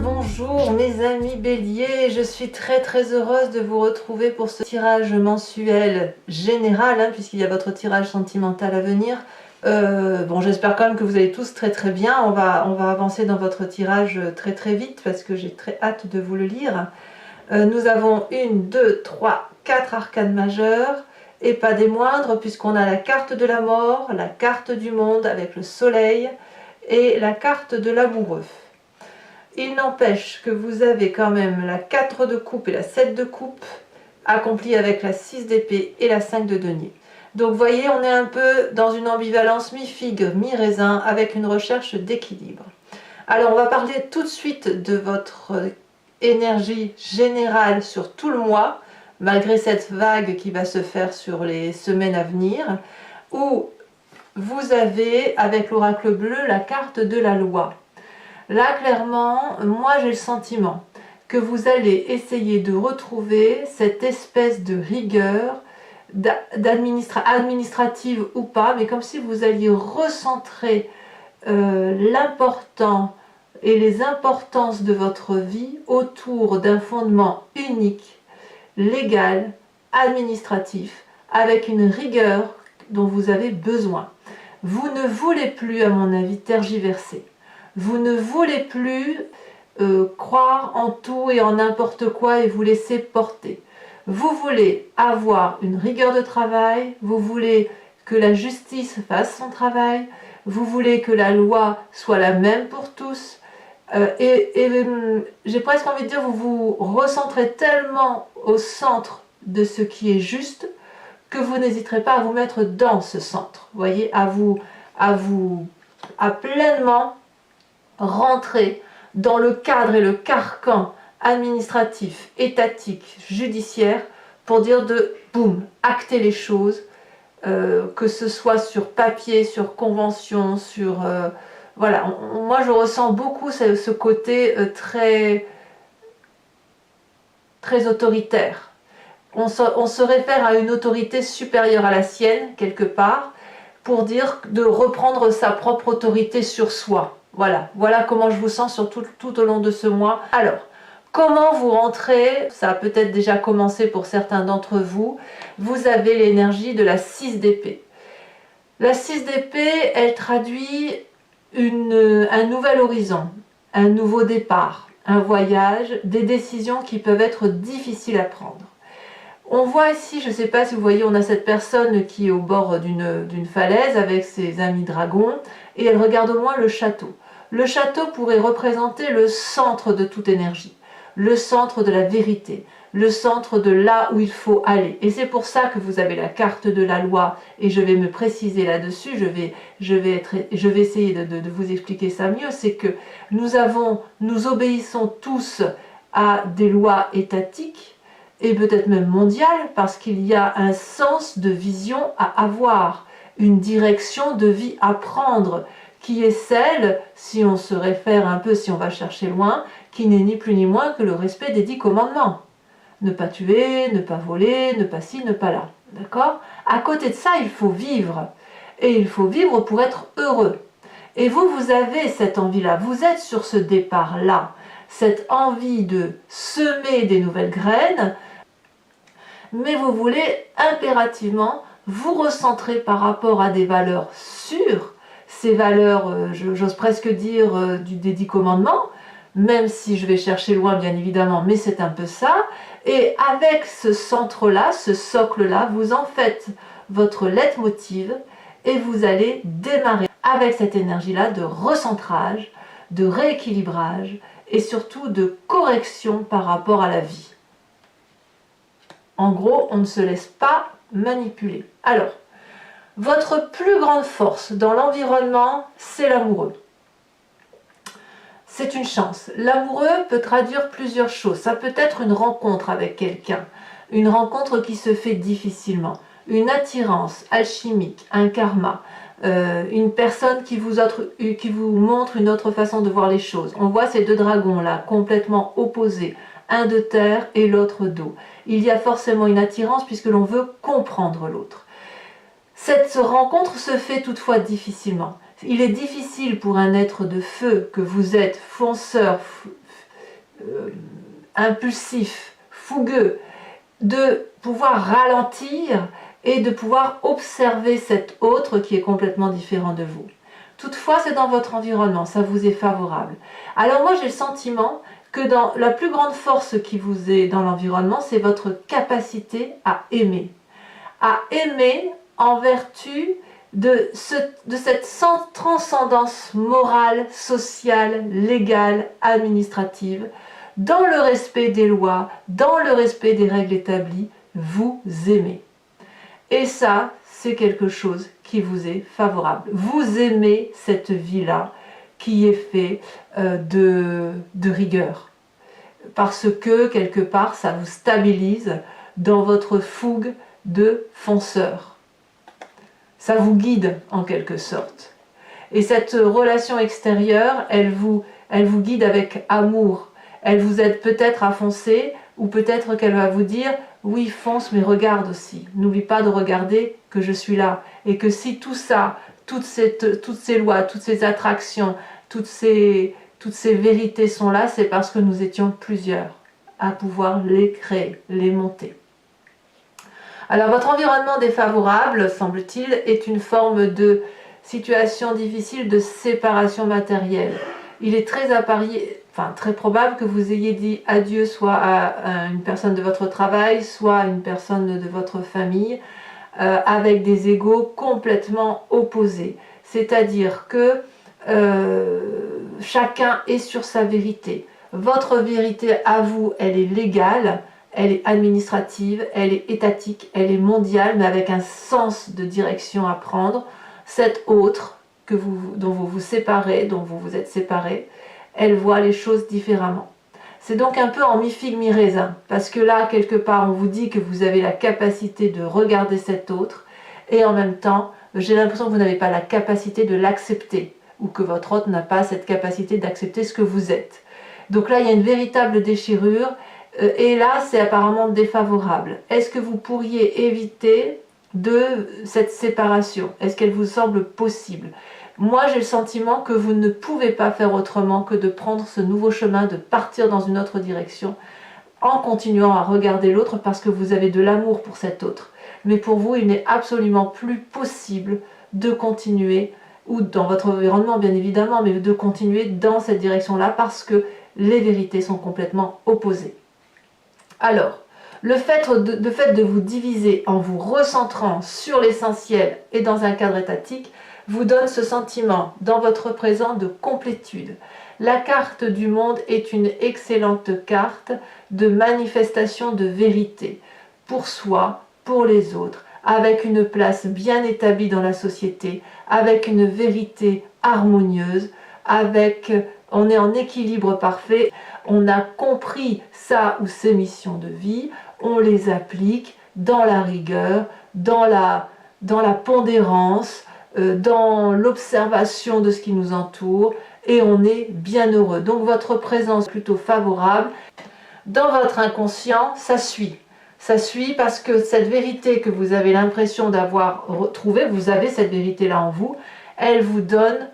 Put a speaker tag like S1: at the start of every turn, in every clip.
S1: bonjour mes amis béliers, je suis très heureuse de vous retrouver pour ce tirage mensuel général, puisqu'il y a votre tirage sentimental à venir. Bon, j'espère quand même que vous allez tous très bien. On va avancer dans votre tirage très vite parce que j'ai très hâte de vous le lire. Nous avons 1, 2, 3, 4 arcanes majeures et pas des moindres, puisqu'on a la carte de la mort, la carte du monde avec le soleil et la carte de l'amoureux. Il n'empêche que vous avez quand même la 4 de coupe et la 7 de coupe accomplie avec la 6 d'épée et la 5 de denier. Donc vous voyez, on est un peu dans une ambivalence mi-figue, mi-raisin avec une recherche d'équilibre. Alors on va parler tout de suite de votre énergie générale sur tout le mois, malgré cette vague qui va se faire sur les semaines à venir, où vous avez avec l'oracle bleu la carte de la loi. Là, clairement, moi j'ai le sentiment que vous allez essayer de retrouver cette espèce de rigueur administrative ou pas, mais comme si vous alliez recentrer l'important et les importances de votre vie autour d'un fondement unique, légal, administratif, avec une rigueur dont vous avez besoin. Vous ne voulez plus, à mon avis, tergiverser. Vous ne voulez plus croire en tout et en n'importe quoi et vous laisser porter. Vous voulez avoir une rigueur de travail, vous voulez que la justice fasse son travail, vous voulez que la loi soit la même pour tous. J'ai presque envie de dire, vous vous recentrez tellement au centre de ce qui est juste que vous n'hésiterez pas à vous mettre dans ce centre. Vous voyez, à pleinement rentrer dans le cadre et le carcan administratif, étatique, judiciaire, pour dire de boum, acter les choses, que ce soit sur papier, sur convention, sur... voilà, moi je ressens beaucoup ce côté très autoritaire. On se réfère à une autorité supérieure à la sienne, quelque part, pour dire de reprendre sa propre autorité sur soi. Voilà comment je vous sens sur tout au long de ce mois. Alors, comment vous rentrez? Ça a peut-être déjà commencé pour certains d'entre vous. Vous avez l'énergie de la 6 d'épée. La 6 d'épée, elle traduit un nouvel horizon, un nouveau départ, un voyage, des décisions qui peuvent être difficiles à prendre. On voit ici, je ne sais pas si vous voyez, on a cette personne qui est au bord d'une falaise avec ses amis dragons et elle regarde au loin le château. Le château pourrait représenter le centre de toute énergie, le centre de la vérité, le centre de là où il faut aller. Et c'est pour ça que vous avez la carte de la loi et je vais me préciser là-dessus, je vais essayer de vous expliquer ça mieux, c'est que nous obéissons tous à des lois étatiques, et peut-être même mondiale, parce qu'il y a un sens de vision à avoir, une direction de vie à prendre, qui est celle, si on se réfère un peu, si on va chercher loin, qui n'est ni plus ni moins que le respect des 10 commandements. Ne pas tuer, ne pas voler, ne pas ci, ne pas là. D'accord? À côté de ça, il faut vivre. Et il faut vivre pour être heureux. Et vous avez cette envie-là, vous êtes sur ce départ-là, cette envie de semer des nouvelles graines, mais vous voulez impérativement vous recentrer par rapport à des valeurs sûres, ces valeurs, j'ose presque dire, des 10 commandements, même si je vais chercher loin bien évidemment, mais c'est un peu ça, et avec ce centre-là, ce socle-là, vous en faites votre leitmotiv et vous allez démarrer avec cette énergie-là de recentrage, de rééquilibrage et surtout de correction par rapport à la vie. En gros, on ne se laisse pas manipuler. Alors, votre plus grande force dans l'environnement, c'est l'amoureux. C'est une chance. L'amoureux peut traduire plusieurs choses. Ça peut être une rencontre avec quelqu'un, une rencontre qui se fait difficilement, une attirance alchimique, un karma, une personne qui vous montre une autre façon de voir les choses. On voit ces deux dragons là, complètement opposés, un de terre et l'autre d'eau. Il y a forcément une attirance puisque l'on veut comprendre l'autre. Cette rencontre se fait toutefois difficilement. Il est difficile pour un être de feu que vous êtes, fonceur, impulsif, fougueux, de pouvoir ralentir et de pouvoir observer cet autre qui est complètement différent de vous. Toutefois, c'est dans votre environnement, ça vous est favorable. Alors moi, j'ai le sentiment que dans la plus grande force qui vous est dans l'environnement, c'est votre capacité à aimer. À aimer en vertu de cette transcendance morale, sociale, légale, administrative, dans le respect des lois, dans le respect des règles établies, vous aimez. Et ça, c'est quelque chose qui vous est favorable. Vous aimez cette vie-là qui est faite de rigueur. Parce que, quelque part, ça vous stabilise dans votre fougue de fonceur. Ça vous guide, en quelque sorte. Et cette relation extérieure, elle vous guide avec amour. Elle vous aide peut-être à foncer, ou peut-être qu'elle va vous dire « Oui, fonce, mais regarde aussi. N'oublie pas de regarder que je suis là. » Et que si tout ça, toutes ces lois, toutes ces attractions, toutes ces vérités sont là, c'est parce que nous étions plusieurs à pouvoir les créer, les monter. Alors votre environnement défavorable, semble-t-il, est une forme de situation difficile de séparation matérielle. Il est très probable que vous ayez dit adieu soit à une personne de votre travail, soit à une personne de votre famille, avec des égos complètement opposés. C'est-à-dire que chacun est sur sa vérité. Votre vérité à vous, elle est légale, elle est administrative, elle est étatique, elle est mondiale, mais avec un sens de direction à prendre. Cette autre dont vous vous séparez, dont vous vous êtes séparés, elle voit les choses différemment. C'est donc un peu en mi-figue, mi-raisin, parce que là, quelque part, on vous dit que vous avez la capacité de regarder cet autre, et en même temps, j'ai l'impression que vous n'avez pas la capacité de l'accepter, ou que votre autre n'a pas cette capacité d'accepter ce que vous êtes. Donc là, il y a une véritable déchirure, et là, c'est apparemment défavorable. Est-ce que vous pourriez éviter de cette séparation? Est-ce qu'elle vous semble possible? Moi, j'ai le sentiment que vous ne pouvez pas faire autrement que de prendre ce nouveau chemin, de partir dans une autre direction, en continuant à regarder l'autre parce que vous avez de l'amour pour cet autre. Mais pour vous, il n'est absolument plus possible de continuer, ou dans votre environnement bien évidemment, mais de continuer dans cette direction-là parce que les vérités sont complètement opposées. Alors, le fait de vous diviser en vous recentrant sur l'essentiel et dans un cadre étatique vous donne ce sentiment dans votre présent de complétude. La carte du monde est une excellente carte de manifestation de vérité pour soi, pour les autres, avec une place bien établie dans la société, avec une vérité harmonieuse, on est en équilibre parfait, on a compris sa ou ses missions de vie, on les applique dans la rigueur, dans la pondérance, dans l'observation de ce qui nous entoure, et on est bien heureux. Donc votre présence est plutôt favorable. Dans votre inconscient, ça suit. Ça suit parce que cette vérité que vous avez l'impression d'avoir retrouvée, vous avez cette vérité-là en vous, elle vous donne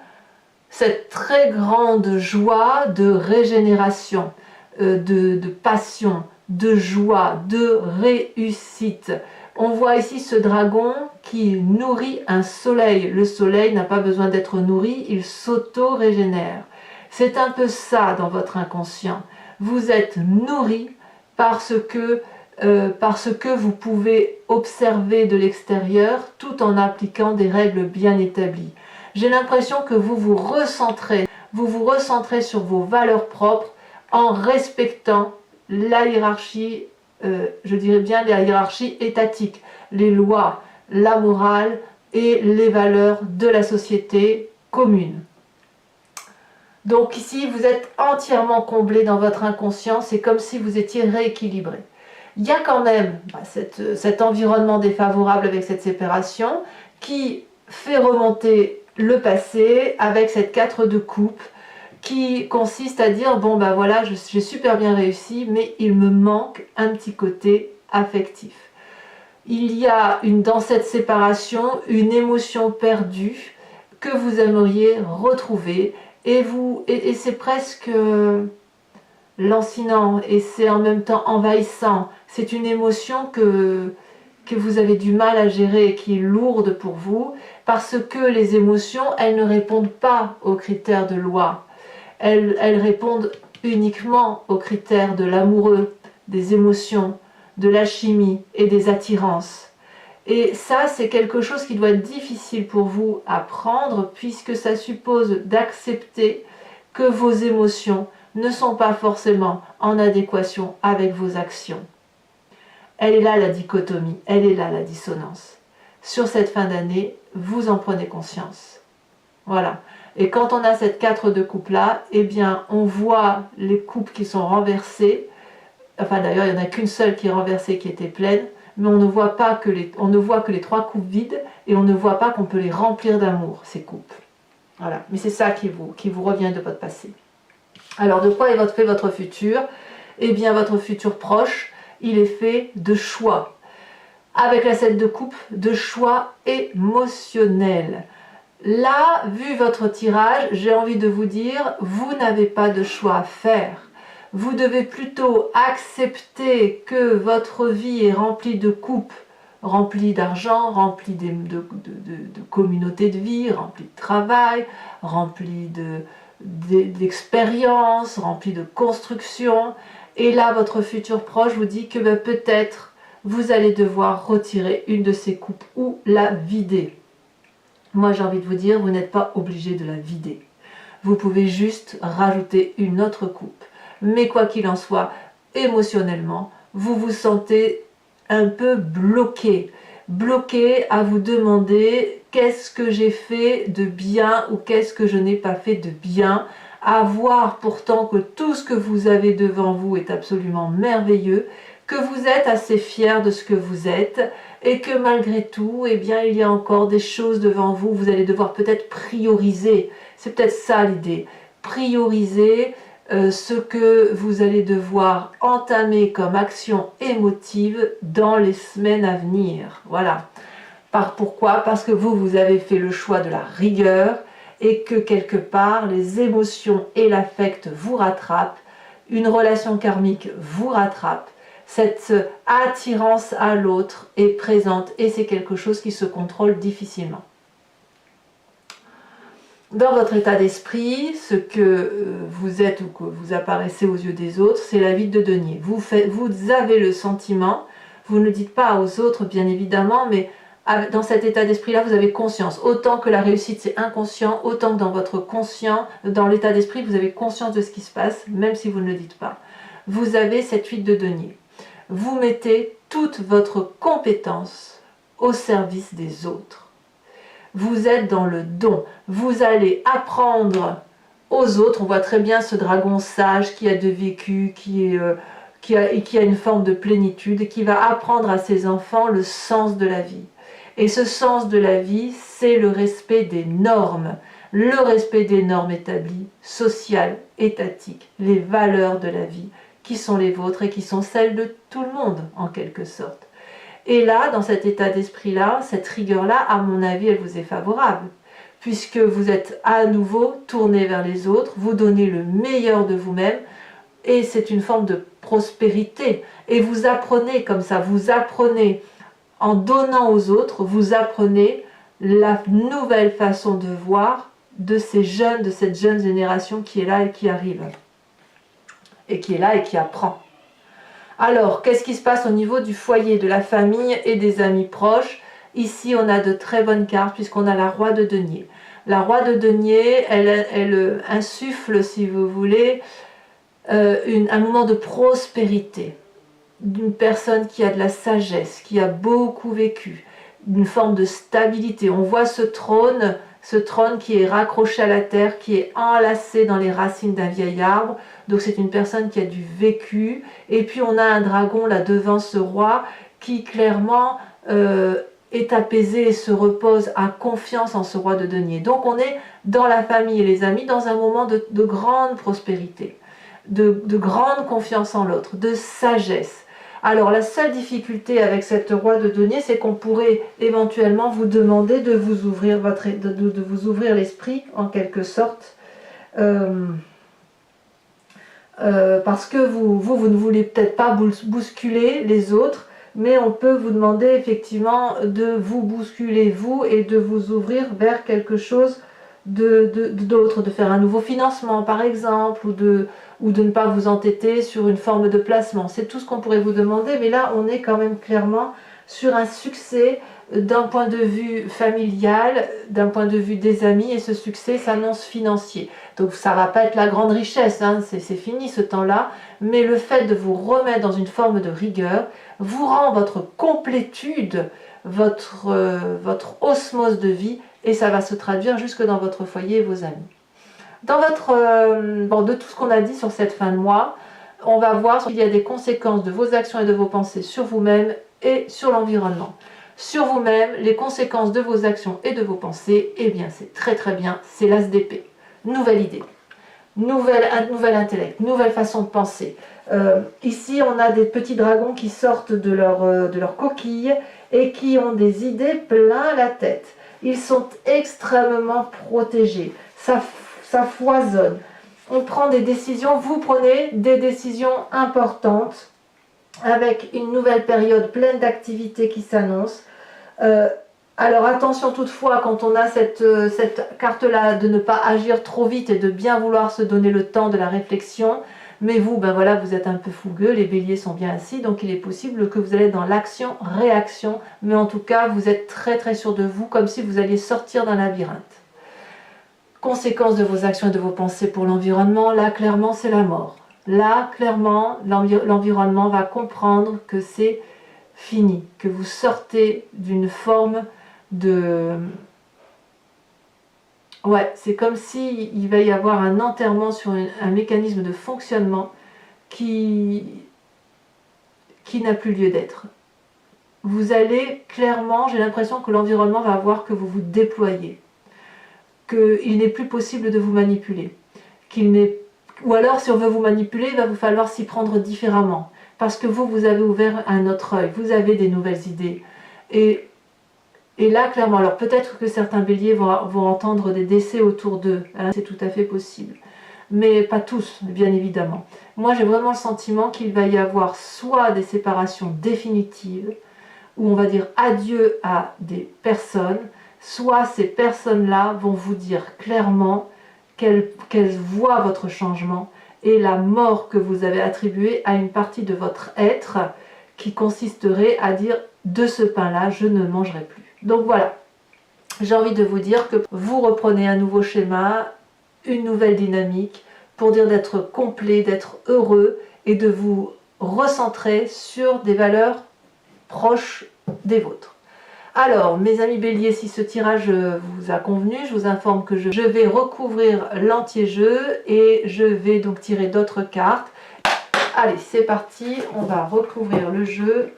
S1: cette très grande joie de régénération, de passion, de joie, de réussite. On voit ici ce dragon qui nourrit un soleil. Le soleil n'a pas besoin d'être nourri, il s'auto-régénère. C'est un peu ça dans votre inconscient. Vous êtes nourri parce que vous pouvez observer de l'extérieur tout en appliquant des règles bien établies. J'ai l'impression que vous vous recentrez sur vos valeurs propres en respectant la hiérarchie, je dirais bien la hiérarchie étatique, les lois, la morale et les valeurs de la société commune. Donc ici, vous êtes entièrement comblé dans votre inconscient, c'est comme si vous étiez rééquilibré. Il y a quand même cet environnement défavorable avec cette séparation qui fait remonter le passé avec cette 4 de coupe qui consiste à dire bon ben voilà, j'ai super bien réussi, mais il me manque un petit côté affectif. Il y a dans cette séparation une émotion perdue que vous aimeriez retrouver et c'est presque lancinant et c'est en même temps envahissant. C'est une émotion que vous avez du mal à gérer et qui est lourde pour vous, parce que les émotions, elles ne répondent pas aux critères de loi. Elles répondent uniquement aux critères de l'amoureux, des émotions, de l'alchimie et des attirances. Et ça, c'est quelque chose qui doit être difficile pour vous à prendre, puisque ça suppose d'accepter que vos émotions ne sont pas forcément en adéquation avec vos actions. Elle est là la dichotomie, elle est là la dissonance. Sur cette fin d'année, vous en prenez conscience. Voilà. Et quand on a cette 4 de coupe là, eh bien, on voit les coupes qui sont renversées. Enfin, d'ailleurs, il n'y en a qu'une seule qui est renversée, qui était pleine. Mais on ne voit que les 3 coupes vides et on ne voit pas qu'on peut les remplir d'amour, ces coupes. Voilà. Mais c'est ça qui vous revient de votre passé. Alors, de quoi est fait votre futur? Eh bien, votre futur proche, il est fait de choix. Avec la 7 de coupe, de choix émotionnels. Là, vu votre tirage, j'ai envie de vous dire, vous n'avez pas de choix à faire. Vous devez plutôt accepter que votre vie est remplie de coupes, remplie d'argent, remplie de communautés de vie, remplie de travail, remplie d'expérience, remplie de construction. Et là, votre futur proche vous dit que peut-être vous allez devoir retirer une de ces coupes ou la vider. Moi, j'ai envie de vous dire, vous n'êtes pas obligé de la vider. Vous pouvez juste rajouter une autre coupe. Mais quoi qu'il en soit, émotionnellement, vous vous sentez un peu bloqué. Bloqué à vous demander qu'est-ce que j'ai fait de bien ou qu'est-ce que je n'ai pas fait de bien. À voir pourtant que tout ce que vous avez devant vous est absolument merveilleux, que vous êtes assez fier de ce que vous êtes et que malgré tout, eh bien, il y a encore des choses devant vous. Vous allez devoir peut-être prioriser. C'est peut-être ça l'idée. Prioriser ce que vous allez devoir entamer comme action émotive dans les semaines à venir. Voilà. Pourquoi? Parce que vous avez fait le choix de la rigueur et que quelque part, les émotions et l'affect vous rattrapent, une relation karmique vous rattrape, cette attirance à l'autre est présente et c'est quelque chose qui se contrôle difficilement. Dans votre état d'esprit, ce que vous êtes ou que vous apparaissez aux yeux des autres, c'est la vie de denier. Vous avez le sentiment, vous ne le dites pas aux autres bien évidemment, mais dans cet état d'esprit-là, vous avez conscience. Autant que la réussite c'est inconscient, autant que dans votre conscient, dans l'état d'esprit, vous avez conscience de ce qui se passe, même si vous ne le dites pas. Vous avez cette 8 de denier. Vous mettez toute votre compétence au service des autres. Vous êtes dans le don. Vous allez apprendre aux autres. On voit très bien ce dragon sage qui a de vécu, qui a une forme de plénitude, qui va apprendre à ses enfants le sens de la vie. Et ce sens de la vie, c'est le respect des normes. Le respect des normes établies, sociales, étatiques, les valeurs de la vie, qui sont les vôtres et qui sont celles de tout le monde, en quelque sorte. Et là, dans cet état d'esprit-là, cette rigueur-là, à mon avis, elle vous est favorable, puisque vous êtes à nouveau tourné vers les autres, vous donnez le meilleur de vous-même, et c'est une forme de prospérité. Et vous apprenez comme ça, vous apprenez en donnant aux autres, vous apprenez la nouvelle façon de voir de ces jeunes, de cette jeune génération qui est là et qui arrive, et qui est là et qui apprend. Alors, qu'est-ce qui se passe au niveau du foyer, de la famille et des amis proches? Ici, on a de très bonnes cartes puisqu'on a la roi de denier. La roi de denier, elle insuffle, si vous voulez, un moment de prospérité, d'une personne qui a de la sagesse, qui a beaucoup vécu, une forme de stabilité. On voit ce trône qui est raccroché à la terre, qui est enlacé dans les racines d'un vieil arbre. Donc c'est une personne qui a du vécu. Et puis on a un dragon là devant ce roi qui clairement est apaisé et se repose, a confiance en ce roi de denier. Donc on est dans la famille et les amis dans un moment de grande prospérité, de grande confiance en l'autre, de sagesse. Alors la seule difficulté avec cette roi de denier, c'est qu'on pourrait éventuellement vous demander de vous ouvrir vous ouvrir l'esprit en quelque sorte parce que vous ne voulez peut-être pas bousculer les autres, mais on peut vous demander effectivement de vous bousculer vous et de vous ouvrir vers quelque chose d'autre, de faire un nouveau financement par exemple, ou de ne pas vous entêter sur une forme de placement. C'est tout ce qu'on pourrait vous demander, mais là on est quand même clairement sur un succès d'un point de vue familial, d'un point de vue des amis, et ce succès s'annonce financier. Donc ça va pas être la grande richesse, hein, c'est fini ce temps-là, mais le fait de vous remettre dans une forme de rigueur vous rend votre complétude, votre osmose de vie, et ça va se traduire jusque dans votre foyer et vos amis. Dans de tout ce qu'on a dit sur cette fin de mois, on va voir qu'il y a des conséquences de vos actions et de vos pensées sur vous-même et sur l'environnement. Sur vous-même, les conséquences de vos actions et de vos pensées, eh bien c'est très très bien, c'est l'as d'épée. Nouvelle idée, nouvel intellect, nouvelle façon de penser. Ici, on a des petits dragons qui sortent de leur coquille et qui ont des idées plein la tête. Ils sont extrêmement protégés, ça foisonne. On prend des décisions, vous prenez des décisions importantes avec une nouvelle période pleine d'activités qui s'annonce. Alors attention toutefois, quand on a cette carte-là, de ne pas agir trop vite et de bien vouloir se donner le temps de la réflexion. Mais vous, ben voilà, vous êtes un peu fougueux, les béliers sont bien assis, donc il est possible que vous allez dans l'action-réaction. Mais en tout cas, vous êtes très très sûr de vous, comme si vous alliez sortir d'un labyrinthe. Conséquence de vos actions et de vos pensées pour l'environnement, là clairement c'est la mort. Là clairement, l'environnement va comprendre que c'est fini, que vous sortez d'une forme de... Ouais, c'est comme s'il va y avoir un enterrement sur un mécanisme de fonctionnement qui n'a plus lieu d'être. Vous allez clairement, j'ai l'impression que l'environnement va voir que vous vous déployez, qu'il n'est plus possible de vous manipuler, ou alors si on veut vous manipuler, il va vous falloir s'y prendre différemment, parce que vous avez ouvert un autre œil, vous avez des nouvelles idées. Et là, clairement, alors peut-être que certains béliers vont entendre des décès autour d'eux, hein, c'est tout à fait possible. Mais pas tous, bien évidemment. Moi, j'ai vraiment le sentiment qu'il va y avoir soit des séparations définitives, où on va dire adieu à des personnes, soit ces personnes-là vont vous dire clairement qu'elles voient votre changement et la mort que vous avez attribuée à une partie de votre être qui consisterait à dire de ce pain-là, je ne mangerai plus. Donc voilà, j'ai envie de vous dire que vous reprenez un nouveau schéma, une nouvelle dynamique pour dire d'être complet, d'être heureux et de vous recentrer sur des valeurs proches des vôtres. Alors, mes amis béliers, si ce tirage vous a convenu, je vous informe que je vais recouvrir l'entier-jeu et je vais donc tirer d'autres cartes. Allez, c'est parti, on va recouvrir le jeu.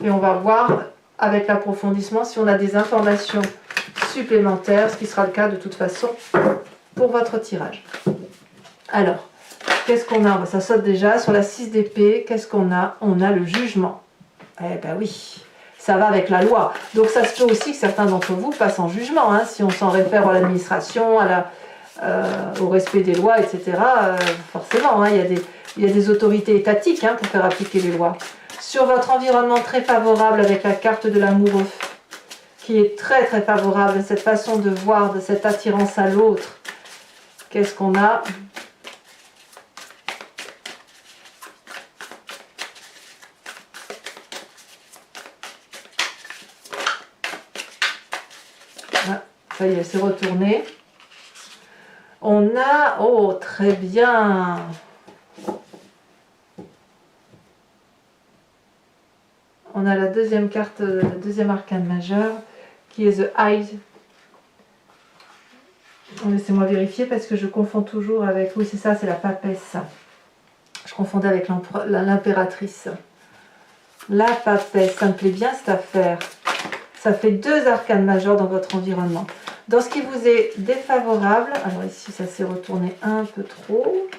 S1: Et on va voir avec l'approfondissement si on a des informations supplémentaires, ce qui sera le cas de toute façon pour votre tirage. Alors, qu'est-ce qu'on a? Ça saute déjà sur la 6 d'épée. Qu'est-ce qu'on a? On a le jugement. Eh ben oui, ça va avec la loi. Donc ça se peut aussi que certains d'entre vous passent en jugement, hein, si on s'en réfère à l'administration, au respect des lois, etc. Forcément, hein, il y a des autorités étatiques, hein, pour faire appliquer les lois. Sur votre environnement très favorable avec la carte de l'amoureux, qui est très très favorable, cette façon de voir, de cette attirance à l'autre. Qu'est-ce qu'on a? Ah, ça y est, c'est retourné. On a... Oh, très bien. On a la deuxième carte, le deuxième arcane majeur, qui est The Eye. Laissez-moi vérifier parce que je confonds toujours avec... Oui, c'est ça, c'est la papesse. Je confondais avec l'impératrice. La papesse, ça me plaît bien cette affaire. Ça fait 2 arcanes majeurs dans votre environnement. Dans ce qui vous est défavorable, alors ici ça s'est retourné un peu trop.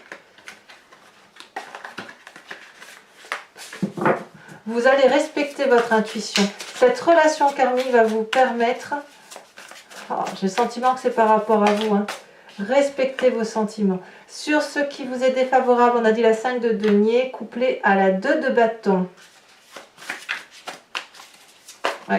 S1: Vous allez respecter votre intuition. Cette relation karmique va vous permettre... Oh, j'ai le sentiment que c'est par rapport à vous. Hein. Respectez vos sentiments. Sur ce qui vous est défavorable, on a dit la 5 de denier couplée à la 2 de bâton. Ouais.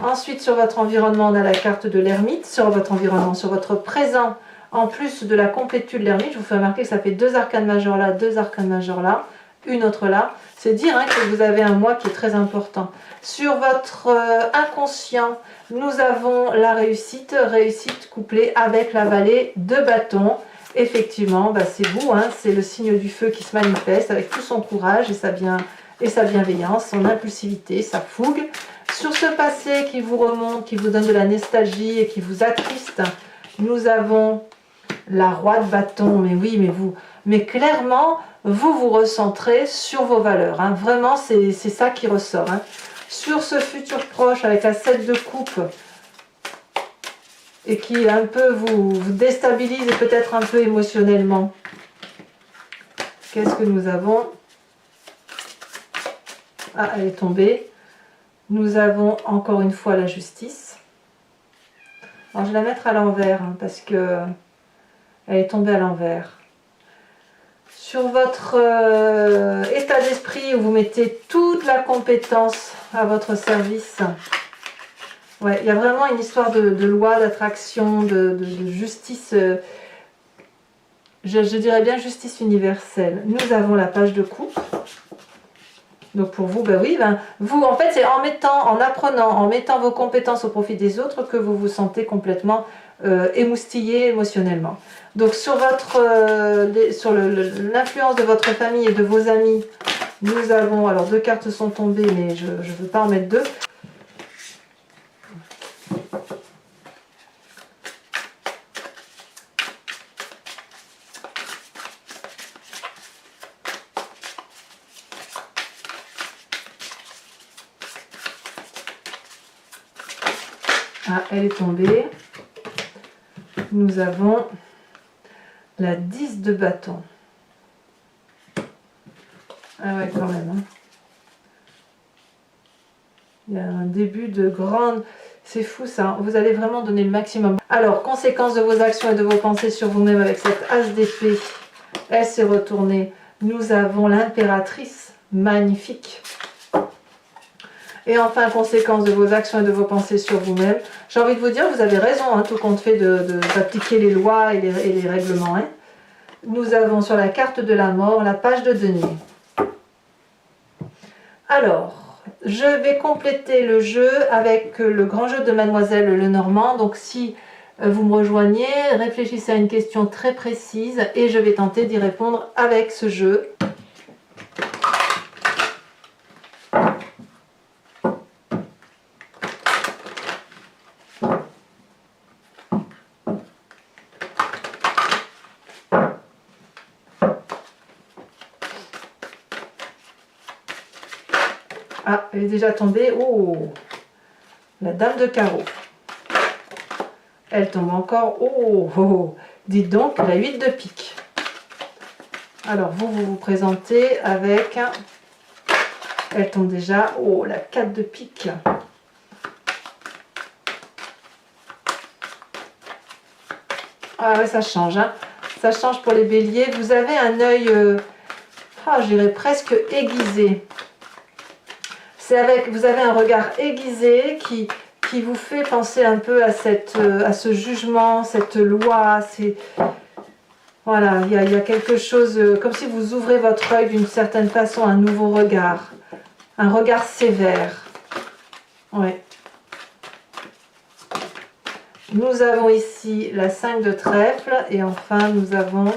S1: Ensuite, sur votre environnement, on a la carte de l'ermite. Sur votre environnement, sur votre présent, en plus de la complétude de l'ermite, je vous fais remarquer que ça fait 2 arcanes majeures là, 2 arcanes majeures là, une autre là. C'est dire hein, que vous avez un mois qui est très important. Sur votre inconscient, nous avons la réussite, réussite couplée avec la vallée de bâton. Effectivement, bah c'est vous, hein, c'est le signe du feu qui se manifeste avec tout son courage et sa bienveillance, son impulsivité, sa fougue. Sur ce passé qui vous remonte, qui vous donne de la nostalgie et qui vous attriste, nous avons la roi de bâton. Mais oui, mais clairement, vous vous recentrez sur vos valeurs. Hein. Vraiment, c'est ça qui ressort. Hein. Sur ce futur proche avec la 7 de coupe et qui un peu vous déstabilise et peut-être un peu émotionnellement. Qu'est-ce que nous avons? Ah, elle est tombée. Nous avons encore une fois la justice. Alors, je vais la mettre à l'envers hein, parce que elle est tombée à l'envers. Sur votre état d'esprit où vous mettez toute la compétence à votre service. Ouais, il y a vraiment une histoire de loi, d'attraction, de justice. Je dirais bien justice universelle. Nous avons la page de coupe. Donc pour vous, ben oui, vous en fait c'est en apprenant, en mettant vos compétences au profit des autres que vous vous sentez complètement émoustillé émotionnellement. Donc sur l'influence de votre famille et de vos amis, nous avons, alors 2 cartes sont tombées mais je ne veux pas en mettre 2. Ah, elle est tombée. Nous avons la 10 de bâton. Ah ouais, quand même. Hein. Il y a un début de grande... C'est fou ça, vous allez vraiment donner le maximum. Alors, conséquence de vos actions et de vos pensées sur vous-même avec cette as d'épée. Elle s'est retournée. Nous avons l'impératrice. Magnifique. Et enfin, conséquence de vos actions et de vos pensées sur vous-même. J'ai envie de vous dire, vous avez raison, hein, tout compte fait d'appliquer les lois et les règlements. Hein. Nous avons sur la carte de la mort la page de denier. Alors, je vais compléter le jeu avec le grand jeu de Mademoiselle Lenormand. Donc si vous me rejoignez, réfléchissez à une question très précise et je vais tenter d'y répondre avec ce jeu. Ah, elle est déjà tombée. Oh, la dame de carreau. Elle tombe encore. Oh, oh, oh. Dites donc, la 8 de pique. Alors, vous vous présentez avec... Elle tombe déjà. Oh, la 4 de pique. Ah ouais, ça change. Hein. Ça change pour les béliers. Vous avez un œil, je dirais presque aiguisé. Vous avez un regard aiguisé qui vous fait penser un peu à ce jugement, cette loi. Voilà, il y a quelque chose, comme si vous ouvrez votre œil d'une certaine façon, un nouveau regard. Un regard sévère. Ouais. Nous avons ici la 5 de trèfle et enfin nous avons...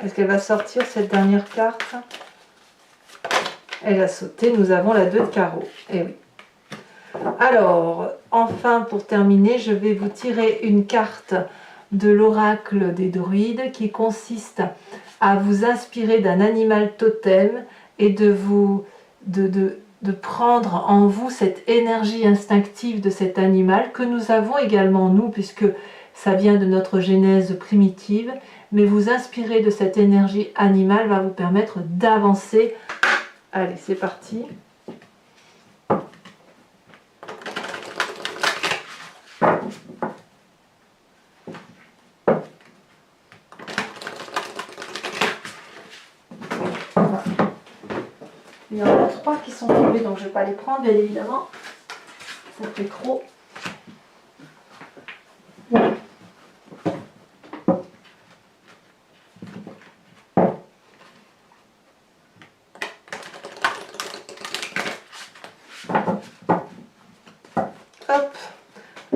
S1: Est-ce qu'elle va sortir cette dernière carte? Elle a sauté, nous avons la 2 de carreau. Eh oui. Alors, enfin pour terminer, je vais vous tirer une carte de l'oracle des druides qui consiste à vous inspirer d'un animal totem et de de prendre en vous cette énergie instinctive de cet animal que nous avons également nous, puisque ça vient de notre genèse primitive, mais vous inspirer de cette énergie animale va vous permettre d'avancer. Allez, c'est parti. Il y en a 3 qui sont tombés, donc je ne vais pas les prendre, bien évidemment. Ça fait trop. Hop.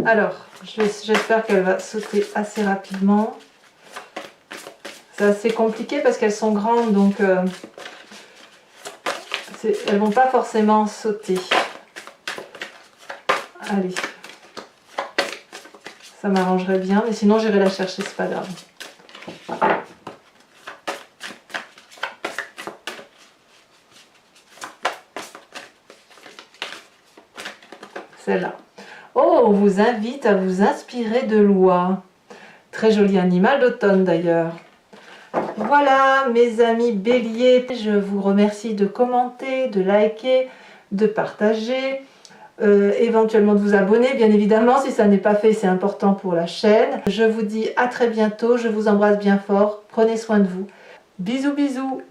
S1: Alors, j'espère qu'elle va sauter assez rapidement. C'est assez compliqué parce qu'elles sont grandes, donc elles vont pas forcément sauter. Allez. Ça m'arrangerait bien, mais sinon j'irai la chercher, c'est pas grave. Celle-là. Oh, on vous invite à vous inspirer de l'oie. Très joli animal d'automne d'ailleurs. Voilà mes amis béliers, je vous remercie de commenter, de liker, de partager, éventuellement de vous abonner, bien évidemment, si ça n'est pas fait, c'est important pour la chaîne. Je vous dis à très bientôt, je vous embrasse bien fort, prenez soin de vous. Bisous bisous.